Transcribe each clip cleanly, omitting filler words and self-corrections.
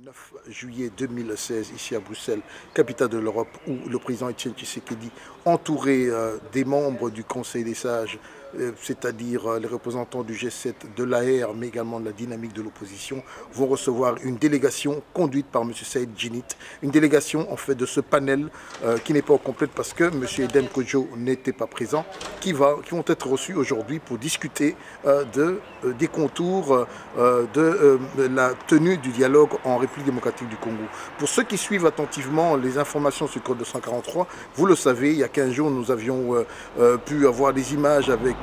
9 juillet 2016, ici à Bruxelles, capitale de l'Europe, où le président Etienne Tshisekedi, entouré des membres du Conseil des sages, c'est-à-dire les représentants du G7, de l'AR, mais également de la dynamique de l'opposition, vont recevoir une délégation conduite par M. Saïd Djinnit, une délégation en fait de ce panel qui n'est pas complète parce que M. Edem Kodjo n'était pas présent, qui vont être reçus aujourd'hui pour discuter des contours de la tenue du dialogue en République démocratique du Congo. Pour ceux qui suivent attentivement les informations sur le Code 243, vous le savez, il y a 15 jours, nous avions pu avoir des images avec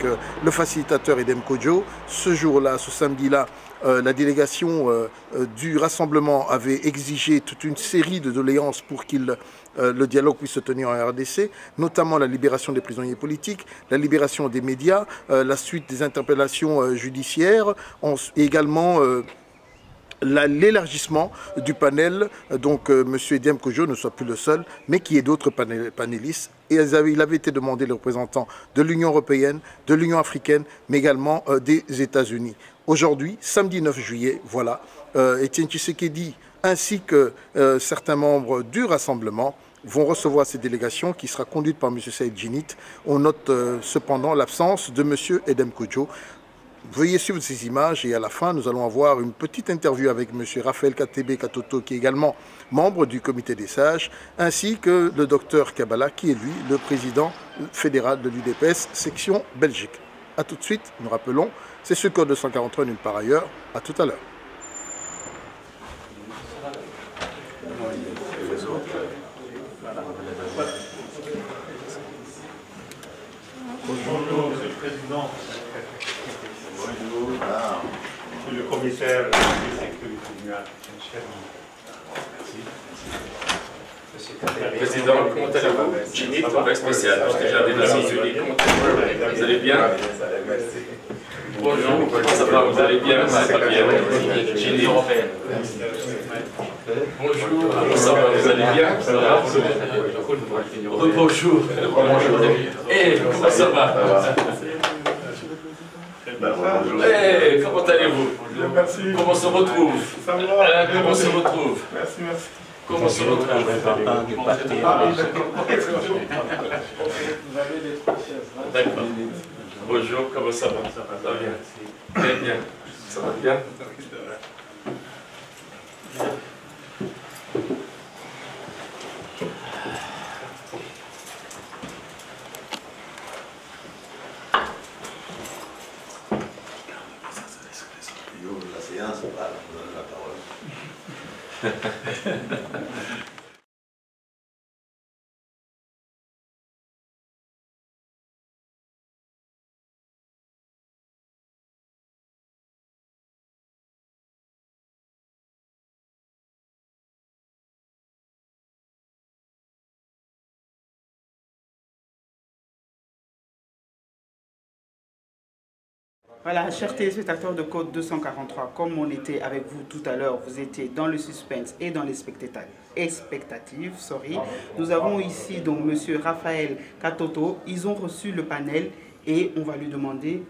le facilitateur Edem Kodjo. Ce jour-là, ce samedi-là, la délégation du rassemblement avait exigé toute une série de doléances pour le dialogue puisse se tenir en RDC, notamment la libération des prisonniers politiques, la libération des médias, la suite des interpellations judiciaires, et également l'élargissement du panel, donc M. Edem Kodjo ne soit plus le seul, mais qu'il y ait d'autres panélistes. Et il avait été demandé les représentants de l'Union européenne, de l'Union africaine, mais également des États-Unis. Aujourd'hui, samedi 9 juillet, voilà, Etienne Tshisekedi ainsi que certains membres du rassemblement vont recevoir cette délégation qui sera conduite par M. Saïd Djinnit. On note cependant l'absence de M. Edem Kodjo. Veuillez suivre ces images et à la fin, nous allons avoir une petite interview avec M. Raphaël Katebe Katoto, qui est également membre du comité des sages, ainsi que le docteur Kabbalah, qui est lui le président fédéral de l'UDPS, section Belgique. A tout de suite, nous rappelons, c'est ce code 243 nulle part ailleurs. À tout à l'heure. Bonjour, Monsieur le Président. Bonjour. Monsieur le commissaire de sécurité du Merci. Président, comment allez-vous? Djinnit, envoyé spécial, déjà des Nations Unies. Vous allez bien? Bonjour, comment ça va? Vous allez bien? Ça va bien. Djinnit. Bonjour, comment ça va? Vous allez bien? Ça va? Bonjour. Eh, comment ça va? Eh, comment allez-vous? Merci. Comment se retrouve? Ça va? Comment se retrouve? Merci, merci. Comment se retrouve? D'accord. Bonjour, comment ça va? Ça va bien. Très bien. Ça va bien? La séance, voilà, vous donne la parole. Voilà, chers téléspectateurs de Code 243, comme on était avec vous tout à l'heure, vous étiez dans le suspense et dans l'expectative. Nous avons ici donc M. Raphaël Katoto. Ils ont reçu le panel et on va lui demander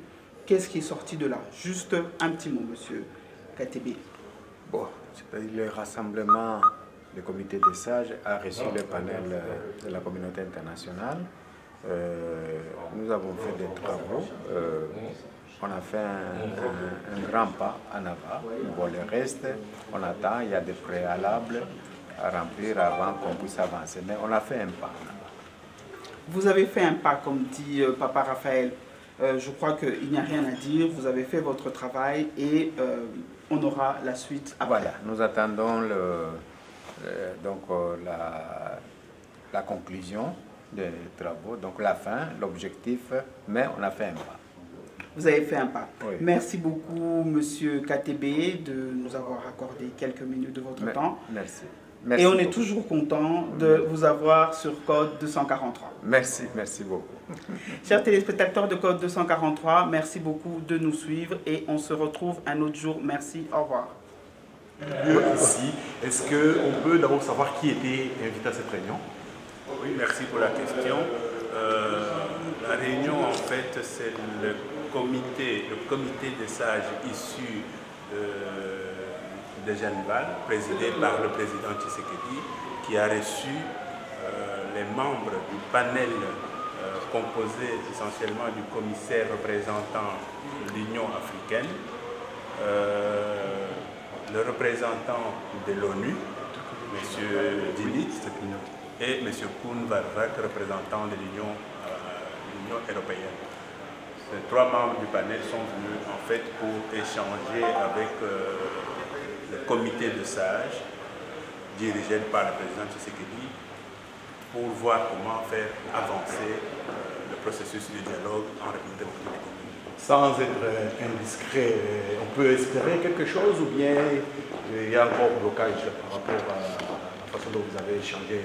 qu'est-ce qui est sorti de là. Juste un petit mot, M. Katebe. Bon, c'est-à-dire le rassemblement du comité des sages a reçu le panel de la communauté internationale. Nous avons fait des travaux. On a fait un grand pas en avant. Bon, le reste, on attend, il y a des préalables à remplir avant qu'on puisse avancer. Mais on a fait un pas. Vous avez fait un pas, comme dit Papa Raphaël. Je crois qu'il n'y a rien à dire. Vous avez fait votre travail et on aura la suite après. Voilà, nous attendons la conclusion des travaux, donc la fin, l'objectif, mais on a fait un pas. Vous avez fait un pas. Oui. Merci beaucoup, Monsieur Katebe, de nous avoir accordé quelques minutes de votre temps. Merci. Et on est toujours content de vous avoir sur Code 243. Merci, merci beaucoup. Chers téléspectateurs de Code 243, merci beaucoup de nous suivre et on se retrouve un autre jour. Merci, au revoir. Ici, est-ce qu'on peut d'abord savoir qui était invité à cette réunion? Oui, merci pour la question. La réunion, en fait, c'est le comité des sages issus de Genval, présidé par le président Tshisekedi, qui a reçu les membres du panel composé essentiellement du commissaire représentant l'Union africaine, le représentant de l'ONU, M. Dilit, et M. Koen Varvak, représentant de l'Union européenne. Ces 3 membres du panel sont venus en fait pour échanger avec le comité de sages dirigé par le président Tshisekedi pour voir comment faire avancer le processus de dialogue en République démocratique du Congo. Sans être indiscret, on peut espérer quelque chose ou bien il y a encore blocage par rapport à la façon dont vous avez échangé?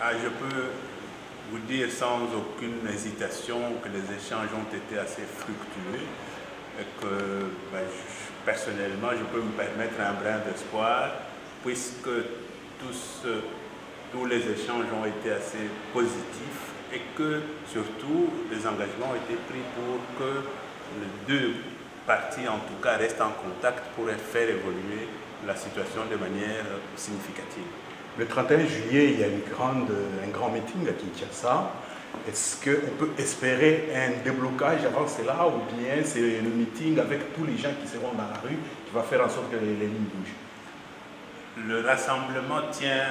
Je peux vous dire sans aucune hésitation que les échanges ont été assez fructueux et que personnellement je peux me permettre un brin d'espoir puisque tous les échanges ont été assez positifs et que surtout les engagements ont été pris pour que les 2 parties en tout cas restent en contact pour faire évoluer la situation de manière significative. Le 31 juillet, il y a un grand meeting à Kinshasa. Est-ce qu'on peut espérer un déblocage avant cela ou bien c'est le meeting avec tous les gens qui seront dans la rue qui va faire en sorte que les lignes bougent? Le rassemblement tient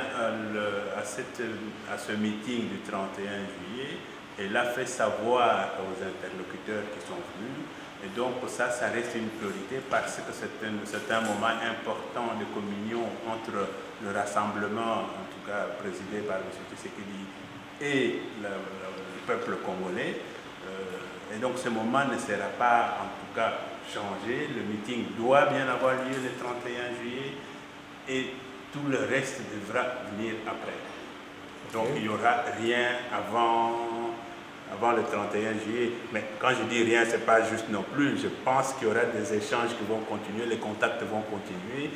à ce meeting du 31 juillet et l'a fait savoir aux interlocuteurs qui sont venus. Et donc ça reste une priorité parce que c'est un moment important de communion entre le rassemblement, en tout cas présidé par M. Tshisekedi, et le peuple congolais. Et donc ce moment ne sera pas en tout cas changé. Le meeting doit bien avoir lieu le 31 juillet et tout le reste devra venir après. Donc il n'y aura rien avant le 31 juillet. Mais quand je dis rien, ce n'est pas juste non plus. Je pense qu'il y aura des échanges qui vont continuer, les contacts vont continuer,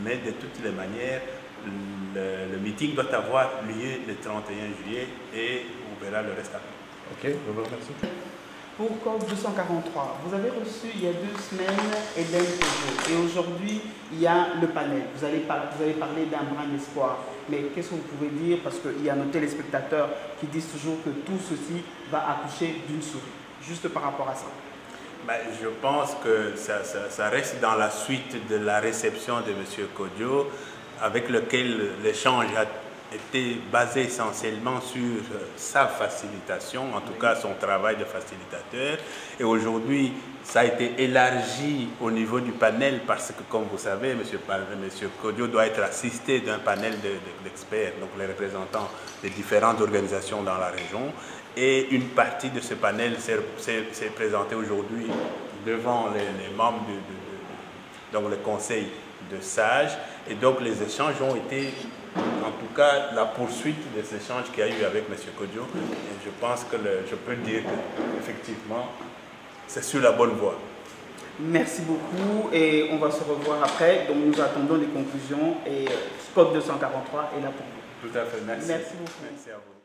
mais de toutes les manières, le meeting doit avoir lieu le 31 juillet et on verra le reste après. Ok, je vous remercie. Pour COP 243, vous avez reçu il y a 2 semaines Eden Kojo et aujourd'hui il y a le panel. Vous avez parlé d'un brin d'espoir, mais qu'est-ce que vous pouvez dire, parce qu'il y a nos téléspectateurs qui disent toujours que tout ceci va accoucher d'une souris, juste par rapport à ça? Je pense que ça reste dans la suite de la réception de M. Kodjo, avec lequel l'échange a été basé essentiellement sur sa facilitation, en tout cas son travail de facilitateur. Et aujourd'hui, ça a été élargi au niveau du panel parce que, comme vous savez, M. Kodjo doit être assisté d'un panel d'experts, donc les représentants des différentes organisations dans la région. Et une partie de ce panel s'est présentée aujourd'hui devant les membres donc le conseil de sages. Et donc les échanges ont été, en tout cas, la poursuite des échanges qu'il y a eu avec M. Kodjo. Et je pense que je peux dire qu'effectivement, c'est sur la bonne voie. Merci beaucoup et on va se revoir après. Donc nous attendons les conclusions et COP 243 est là pour vous. Tout à fait, merci. Merci beaucoup. Merci à vous.